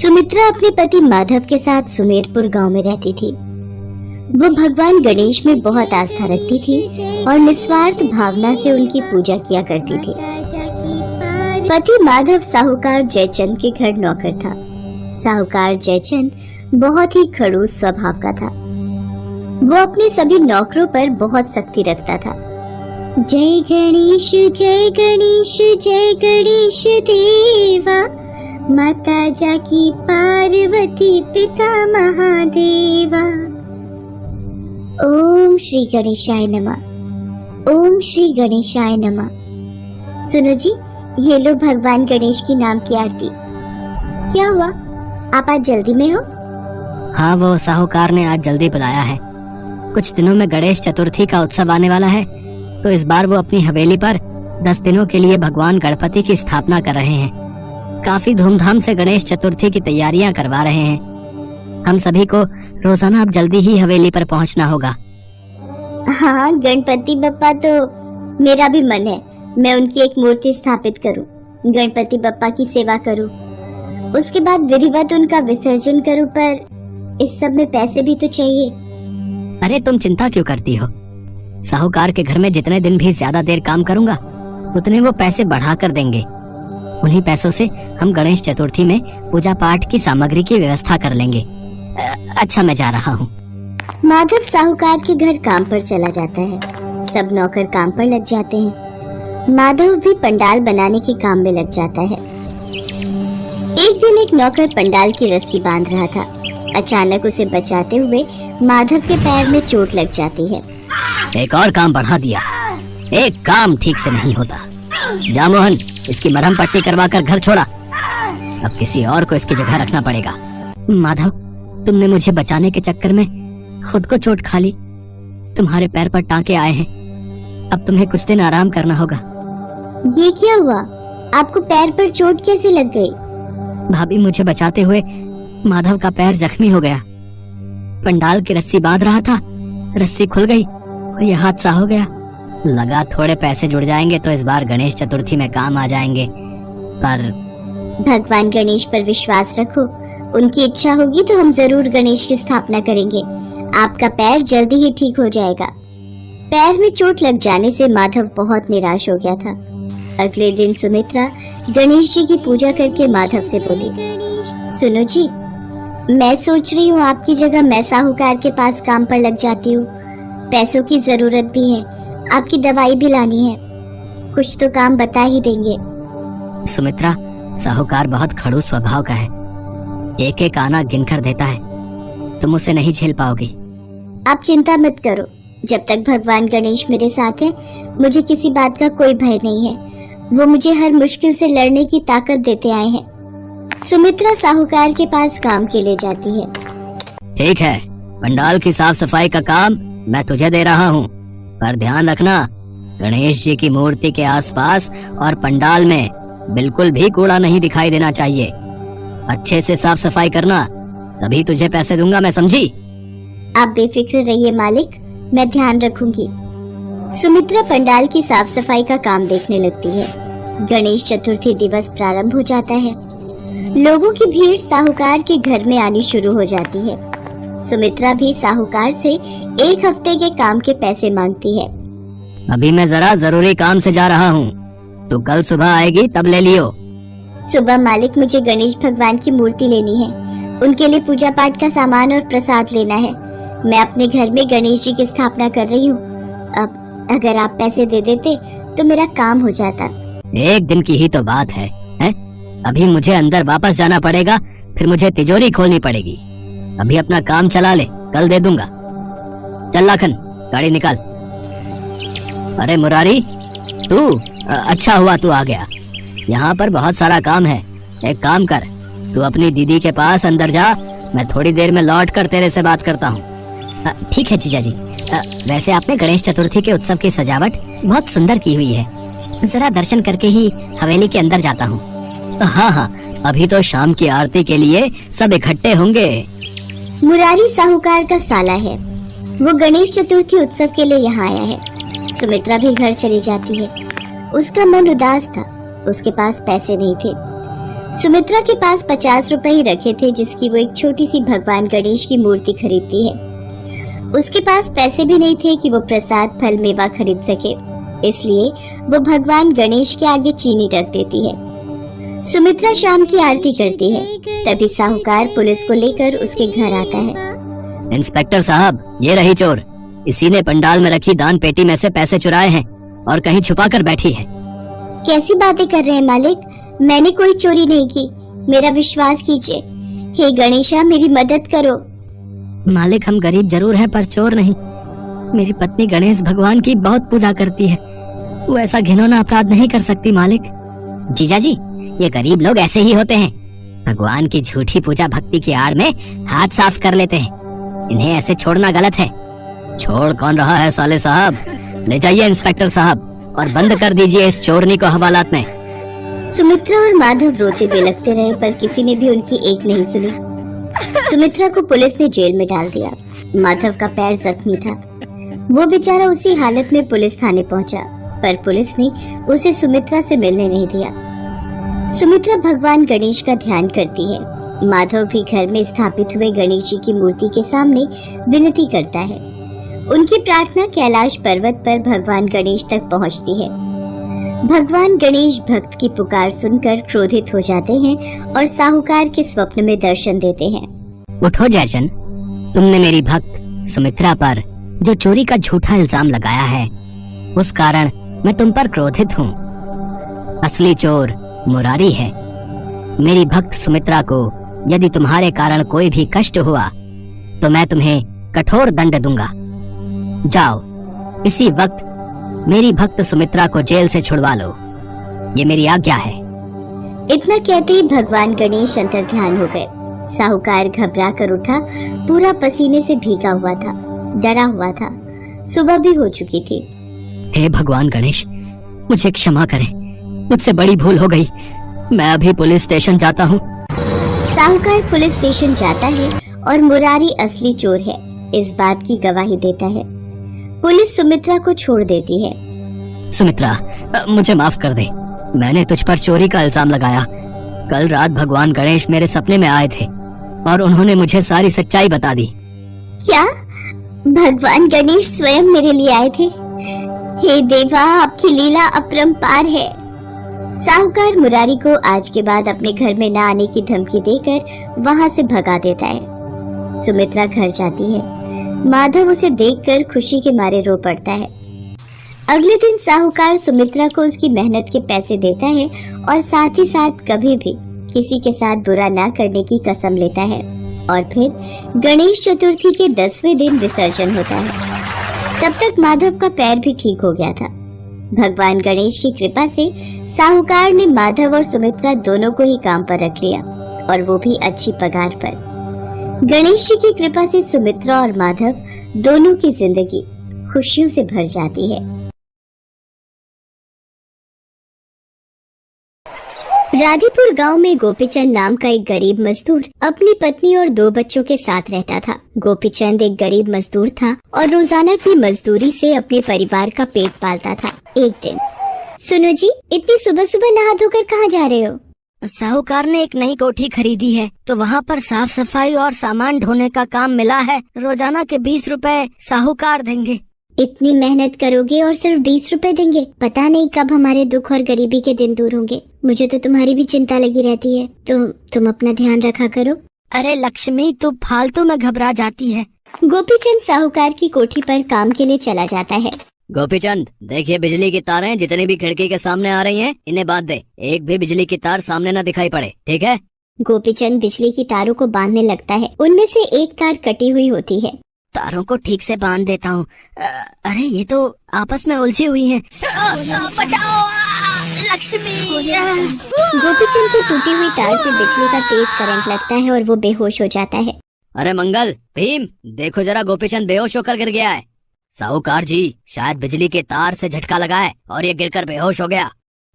सुमित्रा अपने पति माधव के साथ सुमेरपुर गांव में रहती थी। वो भगवान गणेश में बहुत आस्था रखती थी और निस्वार्थ भावना से उनकी पूजा किया करती थी। पति माधव साहूकार जयचंद के घर नौकर था। साहूकार जयचंद बहुत ही खड़ूस स्वभाव का था। वो अपने सभी नौकरों पर बहुत सख्ती रखता था। जय गणेश जय गणेश जय गणेश देवा, माता जाकी पार्वती पिता महादेवा। ओम श्री गणेशाय नमः, ओम श्री गणेशाय नमः। सुनो जी, ये लो भगवान गणेश की नाम की आरती। क्या हुआ, आप आज जल्दी में हो? हाँ, वो साहूकार ने आज जल्दी बुलाया है। कुछ दिनों में गणेश चतुर्थी का उत्सव आने वाला है, तो इस बार वो अपनी हवेली पर 10 दिनों के लिए भगवान गणपति की स्थापना कर रहे हैं। काफी धूमधाम से गणेश चतुर्थी की तैयारियां करवा रहे हैं। हम सभी को रोजाना अब जल्दी ही हवेली पर पहुंचना होगा। हाँ, गणपति बप्पा तो मेरा भी मन है। मैं उनकी एक मूर्ति स्थापित करूं, गणपति बप्पा की सेवा करूं, उसके बाद विधिवत उनका विसर्जन करूं, पर इस सब में पैसे भी तो चाहिए। अरे तुम चिंता क्यों करती हो? साहूकार के घर में जितने दिन भी ज्यादा देर काम करूंगा, उतने वो पैसे बढ़ा कर देंगे। उन्हीं पैसों से हम गणेश चतुर्थी में पूजा पाठ की सामग्री की व्यवस्था कर लेंगे। अच्छा, मैं जा रहा हूँ। माधव साहूकार के घर काम पर चला जाता है। सब नौकर काम पर लग जाते हैं। माधव भी पंडाल बनाने के काम में लग जाता है। एक दिन एक नौकर पंडाल की रस्सी बांध रहा था। अचानक उसे बचाते हुए माधव के पैर में चोट लग जाती है। एक और काम बढ़ा दिया। एक काम ठीक से नहीं होता। जा मोहन, इसकी मरहम पट्टी करवा कर घर छोड़ा। अब किसी और को इसकी जगह रखना पड़ेगा। माधव, तुमने मुझे बचाने के चक्कर में खुद को चोट खा ली। तुम्हारे पैर पर टांके आए हैं। अब तुम्हें कुछ दिन आराम करना होगा। ये क्या हुआ? आपको पैर पर चोट कैसे लग गई? भाभी, मुझे बचाते हुए माधव का पैर जख्मी हो गया। पंडाल की रस्सी बांध रहा था, रस्सी खुल गई और यह हादसा हो गया। लगा थोड़े पैसे जुड़ जाएंगे तो इस बार गणेश चतुर्थी में काम आ जाएंगे, पर भगवान गणेश पर विश्वास रखो। उनकी इच्छा होगी तो हम जरूर गणेश की स्थापना करेंगे। आपका पैर जल्दी ही ठीक हो जाएगा। पैर में चोट लग जाने से माधव बहुत निराश हो गया था। अगले दिन सुमित्रा गणेश जी की पूजा करके माधव से बोली, सुनो जी, मैं सोच रही हूँ आपकी जगह मैं साहूकार के पास काम पर लग जाती हूँ। पैसों की जरूरत भी है, आपकी दवाई भी लानी है। कुछ तो काम बता ही देंगे। सुमित्रा, साहूकार बहुत खड़ूस स्वभाव का है। एक एक आना गिनकर देता है। तुम उसे नहीं झेल पाओगी। आप चिंता मत करो। जब तक भगवान गणेश मेरे साथ है, मुझे किसी बात का कोई भय नहीं है। वो मुझे हर मुश्किल से लड़ने की ताकत देते आए हैं। सुमित्रा साहूकार के पास काम के लिए जाती है। ठीक है, पंडाल की साफ सफाई का काम मैं तुझे दे रहा हूँ, पर ध्यान रखना, गणेश जी की मूर्ति के आसपास और पंडाल में बिल्कुल भी कूड़ा नहीं दिखाई देना चाहिए। अच्छे से साफ सफाई करना, तभी तुझे पैसे दूंगा, मैं समझी? आप बेफिक्र रहिए मालिक, मैं ध्यान रखूंगी। सुमित्रा पंडाल की साफ सफाई का काम देखने लगती है। गणेश चतुर्थी दिवस प्रारंभ हो जाता है। लोगों की भीड़ साहूकार के घर में आनी शुरू हो जाती है। सुमित्रा भी साहूकार से 1 हफ्ते के काम के पैसे मांगती है। अभी मैं जरा जरूरी काम से जा रहा हूँ, तो कल सुबह आएगी तब ले लियो। सुबह मालिक, मुझे गणेश भगवान की मूर्ति लेनी है। उनके लिए पूजा पाठ का सामान और प्रसाद लेना है। मैं अपने घर में गणेश जी की स्थापना कर रही हूँ। अब अगर आप पैसे दे देते तो मेरा काम हो जाता। एक दिन की ही तो बात है, हैं? अभी मुझे अंदर वापस जाना पड़ेगा, फिर मुझे तिजोरी खोलनी पड़ेगी। अभी अपना काम चला ले, कल दे दूंगा। चल लाखन, गाड़ी निकाल। अरे मुरारी, तू? अच्छा हुआ तू आ गया। यहाँ पर बहुत सारा काम है। एक काम कर, तू अपनी दीदी के पास अंदर जा, मैं थोड़ी देर में लौट कर तेरे से बात करता हूँ। ठीक है जीजा जी। वैसे आपने गणेश चतुर्थी के उत्सव की सजावट बहुत सुंदर की हुई है। जरा दर्शन करके ही हवेली के अंदर जाता हूँ। हाँ हाँ, अभी तो शाम की आरती के लिए सब इकट्ठे होंगे। मुरारी साहूकार का साला है। वो गणेश चतुर्थी उत्सव के लिए यहाँ आया है। सुमित्रा भी घर चली जाती है। उसका मन उदास था, उसके पास पैसे नहीं थे। सुमित्रा के पास 50 रुपए ही रखे थे जिसकी वो एक छोटी सी भगवान गणेश की मूर्ति खरीदती है। उसके पास पैसे भी नहीं थे कि वो प्रसाद फल मेवा खरीद सके, इसलिए वो भगवान गणेश के आगे चीनी रख देती है। सुमित्रा शाम की आरती करती है, तभी साहूकार पुलिस को लेकर उसके घर आता है। इंस्पेक्टर साहब, ये रही चोर। इसी ने पंडाल में रखी दान पेटी में से पैसे चुराए हैं और कहीं छुपा कर बैठी है। कैसी बातें कर रहे हैं मालिक? मैंने कोई चोरी नहीं की, मेरा विश्वास कीजिए। हे गणेशा, मेरी मदद करो। मालिक, हम गरीब जरूर हैं पर चोर नहीं। मेरी पत्नी गणेश भगवान की बहुत पूजा करती है, वो ऐसा घिनौना अपराध नहीं कर सकती मालिक। जीजा जी, ये गरीब लोग ऐसे ही होते हैं, भगवान की झूठी पूजा भक्ति की आड़ में हाथ साफ कर लेते हैं। इन्हें ऐसे छोड़ना गलत है। छोड़ कौन रहा है साले साहब? ले जाइए इंस्पेक्टर साहब और बंद कर दीजिए इस चोरनी को हवालात में। सुमित्रा और माधव रोते बिलखते रहे पर किसी ने भी उनकी एक नहीं सुनी। सुमित्रा को पुलिस ने जेल में डाल दिया। माधव का पैर जख्मी था, वो बेचारा उसी हालत में पुलिस थाने पहुंचा, पर पुलिस ने उसे सुमित्रा से मिलने नहीं दिया। सुमित्रा भगवान गणेश का ध्यान करती है। माधव भी घर में स्थापित हुए गणेश जी की मूर्ति के सामने विनती करता है। उनकी प्रार्थना कैलाश पर्वत पर भगवान गणेश तक पहुंचती है। भगवान गणेश भक्त की पुकार सुनकर क्रोधित हो जाते हैं और साहूकार के स्वप्न में दर्शन देते हैं। उठो जयचंद, तुमने मेरी भक्त सुमित्रा पर जो चोरी का झूठा इल्जाम लगाया है, उस कारण मैं तुम पर क्रोधित हूँ। असली चोर मुरारी है। मेरी भक्त सुमित्रा को यदि तुम्हारे कारण कोई भी कष्ट हुआ तो मैं तुम्हें कठोर दंड दूंगा। जाओ, इसी वक्त मेरी भक्त सुमित्रा को जेल से छुड़वा लो, ये मेरी आज्ञा है। इतना कहते ही भगवान गणेश अंतर्ध्यान हो गए। साहूकार घबरा कर उठा, पूरा पसीने से भीगा हुआ था, डरा हुआ था। सुबह भी हो चुकी थी। हे भगवान गणेश, मुझे क्षमा करें, मुझसे बड़ी भूल हो गई। मैं अभी पुलिस स्टेशन जाता हूँ। साहूकार पुलिस स्टेशन जाता है और मुरारी असली चोर है इस बात की गवाही देता है। पुलिस सुमित्रा को छोड़ देती है। सुमित्रा, मुझे माफ कर दे, मैंने तुझ पर चोरी का इल्जाम लगाया। कल रात भगवान गणेश मेरे सपने में आए थे और उन्होंने मुझे सारी सच्चाई बता दी। क्या भगवान गणेश स्वयं मेरे लिए आए थे? हे देवा, आपकी लीला अपरंपार है। साहूकार मुरारी को आज के बाद अपने घर में न आने की धमकी देकर वहां से भगा देता है। सुमित्रा घर जाती है। माधव उसे देखकर खुशी के मारे रो पड़ता है। अगले दिन साहूकार सुमित्रा को उसकी मेहनत के पैसे देता है और साथ ही साथ कभी भी किसी के साथ बुरा ना करने की कसम लेता है। और फिर गणेश चतुर्थी के 10वें दिन विसर्जन होता है। तब तक माधव का पैर भी ठीक हो गया था। भगवान गणेश की कृपा से साहूकार ने माधव और सुमित्रा दोनों को ही काम पर रख लिया, और वो भी अच्छी पगार पर। गणेश जी की कृपा से सुमित्रा और माधव दोनों की जिंदगी खुशियों से भर जाती है। राधीपुर गांव में गोपीचंद नाम का एक गरीब मजदूर अपनी पत्नी और 2 बच्चों के साथ रहता था। गोपीचंद एक गरीब मजदूर था और रोजाना की मजदूरी से अपने परिवार का पेट पालता था। एक दिन, सुनो जी, इतनी सुबह सुबह नहा धोकर कहाँ जा रहे हो? साहूकार ने एक नई कोठी खरीदी है तो वहाँ पर साफ सफाई और सामान ढोने का काम मिला है। रोजाना के 20 रुपए साहूकार देंगे। इतनी मेहनत करोगे और सिर्फ 20 रुपए देंगे? पता नहीं कब हमारे दुख और गरीबी के दिन दूर होंगे। मुझे तो तुम्हारी भी चिंता लगी रहती है, तो तुम अपना ध्यान रखा करो। अरे लक्ष्मी, तू फालतू में घबरा जाती है। गोपीचंद साहूकार की कोठी पर काम के लिए चला जाता है। गोपीचंद, देखिए बिजली की तारें जितनी भी खिड़की के सामने आ रही हैं, इन्हें बांध दे। एक भी बिजली की तार सामने न दिखाई पड़े, ठीक है? गोपीचंद बिजली की तारों को बांधने लगता है। उनमें से एक तार कटी हुई होती है। तारों को ठीक से बांध देता हूँ। अरे ये तो आपस में उलझी हुई हैं। बचाओ लक्ष्मी। गोपीचंद को टूटी हुई तार से बिजली का तेज करंट लगता है और वो बेहोश हो जाता है। अरे मंगल, भीम, देखो जरा, गोपीचंद बेहोश होकर गिर गया है। साहूकार जी, शायद बिजली के तार से झटका लगा है और ये गिरकर बेहोश हो गया।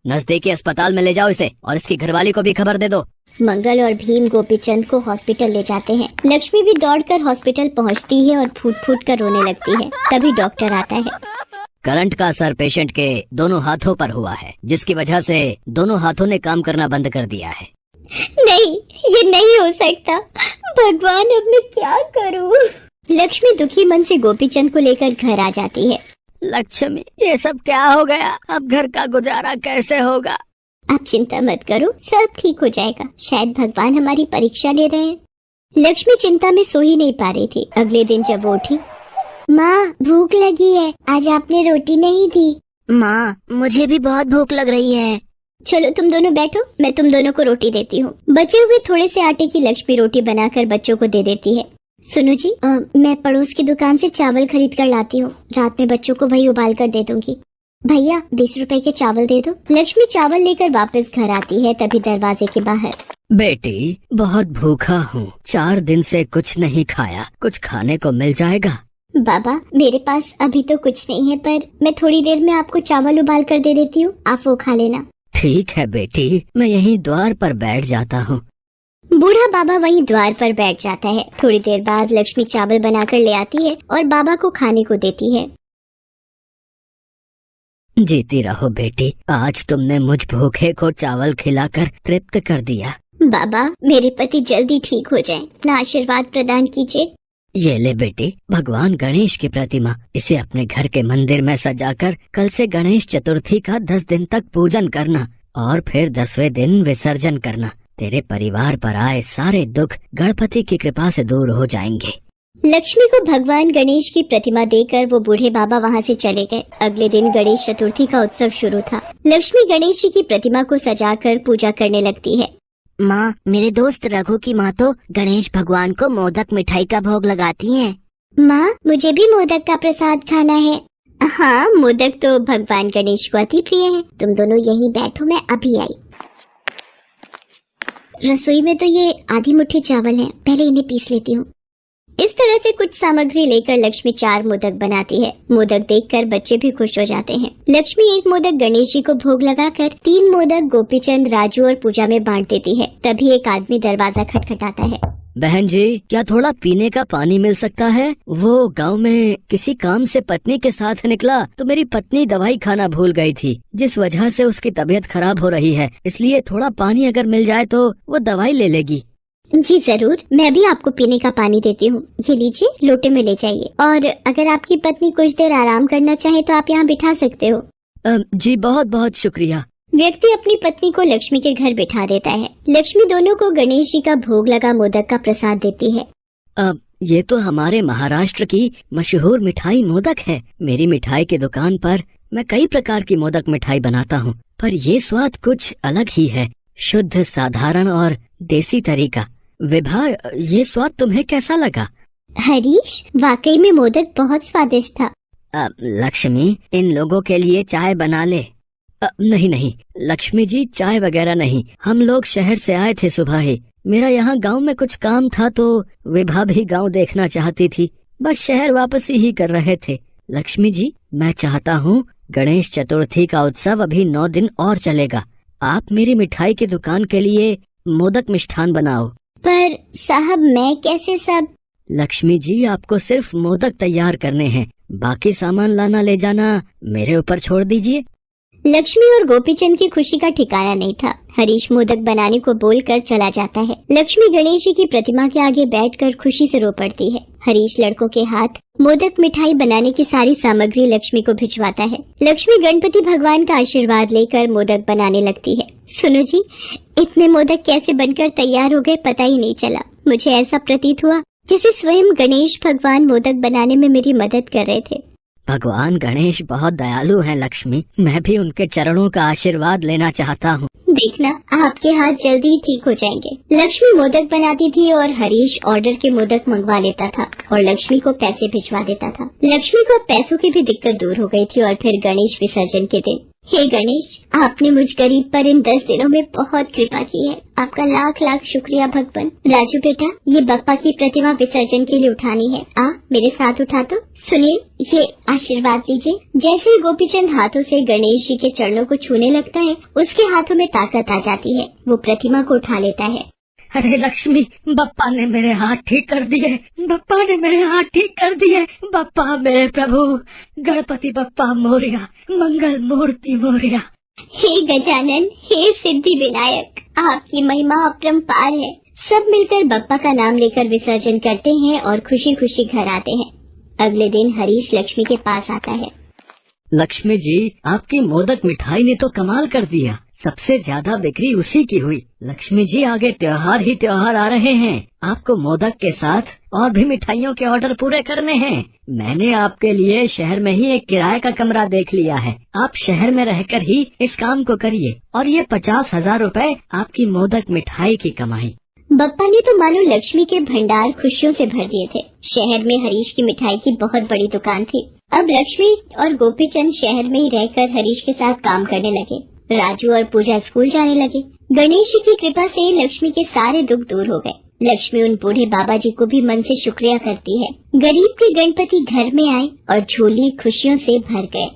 नजदीकी अस्पताल में ले जाओ इसे और इसकी घरवाली को भी खबर दे दो। मंगल और भीम गोपीचंद को हॉस्पिटल ले जाते हैं। लक्ष्मी भी दौड़कर हॉस्पिटल पहुंचती है और फूट फूट कर रोने लगती है। तभी डॉक्टर आता है। करंट का असर पेशेंट के दोनों हाथों पर हुआ है, जिसकी वजह से दोनों हाथों ने काम करना बंद कर दिया है। नहीं, ये नहीं हो सकता। भगवान, अब मैं क्या करूं? लक्ष्मी दुखी मन से गोपीचंद को लेकर घर आ जाती है। लक्ष्मी, ये सब क्या हो गया? अब घर का गुजारा कैसे होगा? आप चिंता मत करो, सब ठीक हो जाएगा। शायद भगवान हमारी परीक्षा ले रहे हैं। लक्ष्मी चिंता में सो ही नहीं पा रही थी। अगले दिन जब वो उठी, माँ भूख लगी है, आज आपने रोटी नहीं दी। माँ, मुझे भी बहुत भूख लग रही है। चलो तुम दोनों बैठो, मैं तुम दोनों को रोटी देती हूँ। बचे हुए थोड़े से आटे की लक्ष्मी रोटी बनाकर बच्चों को दे देती है। सुनो जी, मैं पड़ोस की दुकान से चावल खरीद कर लाती हूँ। रात में बच्चों को वही उबाल कर दे दूंगी। भैया 20 रुपए के चावल दे दो। लक्ष्मी चावल लेकर वापस घर आती है, तभी दरवाजे के बाहर, बेटी, बहुत भूखा हूँ, 4 दिन से कुछ नहीं खाया, कुछ खाने को मिल जाएगा? बाबा मेरे पास अभी तो कुछ नहीं है, पर मैं थोड़ी देर में आपको चावल उबाल कर दे देती हूँ, आप वो खा लेना। ठीक है बेटी, मैं यहीं द्वार पर बैठ जाता हूँ। बूढ़ा बाबा वहीं द्वार पर बैठ जाता है। थोड़ी देर बाद लक्ष्मी चावल बनाकर ले आती है और बाबा को खाने को देती है। जीती रहो बेटी, आज तुमने मुझ भूखे को चावल खिलाकर तृप्त कर दिया। बाबा मेरे पति जल्दी ठीक हो जाएं, अपना आशीर्वाद प्रदान कीजिए। ये ले बेटी, भगवान गणेश की प्रतिमा, इसे अपने घर के मंदिर में सजाकर कल से गणेश चतुर्थी का 10 दिन तक पूजन करना और फिर 10वें दिन विसर्जन करना। तेरे परिवार पर आए सारे दुख गणपति की कृपा से दूर हो जाएंगे। लक्ष्मी को भगवान गणेश की प्रतिमा देकर वो बूढ़े बाबा वहाँ से चले गए। अगले दिन गणेश चतुर्थी का उत्सव शुरू था। लक्ष्मी गणेश जी की प्रतिमा को सजाकर पूजा करने लगती है। माँ, मेरे दोस्त रघु की माँ तो गणेश भगवान को मोदक मिठाई का भोग लगाती हैं। माँ मुझे भी मोदक का प्रसाद खाना है। हाँ, मोदक तो भगवान गणेश को अति प्रिय है। तुम दोनों यहीं बैठो, मैं अभी आई। रसोई में तो ये आधी मुट्ठी चावल है, पहले इन्हें पीस लेती हूँ। इस तरह से कुछ सामग्री लेकर लक्ष्मी 4 मोदक बनाती है। मोदक देखकर बच्चे भी खुश हो जाते हैं। लक्ष्मी 1 मोदक गणेश जी को भोग लगाकर 3 मोदक गोपीचंद, राजू और पूजा में बांट देती है। तभी एक आदमी दरवाजा खटखटाता है। बहन जी, क्या थोड़ा पीने का पानी मिल सकता है? वो गांव में किसी काम से पत्नी के साथ निकला तो मेरी पत्नी दवाई खाना भूल गई थी, जिस वजह से उसकी तबीयत खराब हो रही है। इसलिए थोड़ा पानी अगर मिल जाए तो वो दवाई ले लेगी। जी जरूर, मैं भी आपको पीने का पानी देती हूँ। ये लीजिए, लोटे में ले जाइए। और अगर आपकी पत्नी कुछ देर आराम करना चाहे तो आप यहाँ बिठा सकते हो। जी बहुत बहुत शुक्रिया। व्यक्ति अपनी पत्नी को लक्ष्मी के घर बिठा देता है। लक्ष्मी दोनों को गणेश जी का भोग लगा मोदक का प्रसाद देती है। ये तो हमारे महाराष्ट्र की मशहूर मिठाई मोदक है। मेरी मिठाई की दुकान पर मैं कई प्रकार की मोदक मिठाई बनाता हूँ, पर ये स्वाद कुछ अलग ही है, शुद्ध, साधारण और देसी तरीका। विभा, ये स्वाद तुम्हें कैसा लगा? हरीश, वाकई में मोदक बहुत स्वादिष्ट था। लक्ष्मी, इन लोगों के लिए चाय बना ले। नहीं नहीं लक्ष्मी जी, चाय वगैरह नहीं, हम लोग शहर से आए थे सुबह ही। मेरा यहाँ गांव में कुछ काम था तो विभा भी गांव देखना चाहती थी, बस शहर वापसी ही कर रहे थे। लक्ष्मी जी, मैं चाहता हूँ गणेश चतुर्थी का उत्सव अभी 9 दिन और चलेगा। आप मेरी मिठाई की दुकान के लिए मोदक मिष्ठान बनाओ। पर साहब, मैं कैसे सब? लक्ष्मी जी, आपको सिर्फ मोदक तैयार करने हैं, बाकी सामान लाना ले जाना मेरे ऊपर छोड़ दीजिए। लक्ष्मी और गोपीचंद की खुशी का ठिकाना नहीं था। हरीश मोदक बनाने को बोलकर चला जाता है। लक्ष्मी गणेश जी की प्रतिमा के आगे बैठकर खुशी से रो पड़ती है। हरीश लड़कों के हाथ मोदक मिठाई बनाने की सारी सामग्री लक्ष्मी को भिजवाता है। लक्ष्मी गणपति भगवान का आशीर्वाद लेकर मोदक बनाने लगती है। सुनो जी, इतने मोदक कैसे बनकर तैयार हो गए पता ही नहीं चला। मुझे ऐसा प्रतीत हुआ जैसे स्वयं गणेश भगवान मोदक बनाने में मेरी मदद कर रहे थे। भगवान गणेश बहुत दयालु हैं लक्ष्मी, मैं भी उनके चरणों का आशीर्वाद लेना चाहता हूँ। देखना, आपके हाथ जल्दी ही ठीक हो जाएंगे। लक्ष्मी मोदक बनाती थी और हरीश ऑर्डर के मोदक मंगवा लेता था और लक्ष्मी को पैसे भिजवा देता था। लक्ष्मी को पैसों की भी दिक्कत दूर हो गई थी। और फिर गणेश विसर्जन के दिन, हे गणेश, आपने मुझ गरीब पर इन 10 दिनों में बहुत कृपा की है। आपका लाख लाख शुक्रिया भगवान। राजू बेटा, ये बप्पा की प्रतिमा विसर्जन के लिए उठानी है। मेरे साथ उठा दो। सुनिए, ये आशीर्वाद लीजिए। जैसे ही गोपीचंद हाथों से गणेश जी के चरणों को छूने लगता है, उसके हाथों में ताकत आ जाती है। वो प्रतिमा को उठा लेता है। अरे लक्ष्मी, बप्पा ने मेरे हाथ ठीक कर दिए, बप्पा ने मेरे हाथ ठीक कर दिए। बप्पा मेरे प्रभु, गणपति बप्पा मोरया, मंगल मूर्ति मोरया। हे गजानन, हे सिद्धि विनायक, आपकी महिमा अपरंपार है। सब मिलकर बप्पा का नाम लेकर विसर्जन करते हैं और खुशी खुशी घर आते हैं। अगले दिन हरीश लक्ष्मी के पास आता है। लक्ष्मी जी, आपकी मोदक मिठाई ने तो कमाल कर दिया। सबसे ज्यादा बिक्री उसी की हुई। लक्ष्मी जी, आगे त्योहार ही त्योहार आ रहे हैं। आपको मोदक के साथ और भी मिठाइयों के ऑर्डर पूरे करने हैं। मैंने आपके लिए शहर में ही एक किराए का कमरा देख लिया है। आप शहर में रहकर ही इस काम को करिए और ये 50,000 रुपए आपकी मोदक मिठाई की कमाई। बप्पा ने तो मानो लक्ष्मी के भंडार खुशियों से भर दिए थे। शहर में हरीश की मिठाई की बहुत बड़ी दुकान थी। अब लक्ष्मी और गोपीचंद शहर में ही रहकर हरीश के साथ काम करने लगे। राजू और पूजा स्कूल जाने लगे। गणेश जी की कृपा से लक्ष्मी के सारे दुख दूर हो गए। लक्ष्मी उन बूढ़े बाबा जी को भी मन से शुक्रिया करती है। गरीब के गणपति घर में आए और झोली खुशियों से भर गए।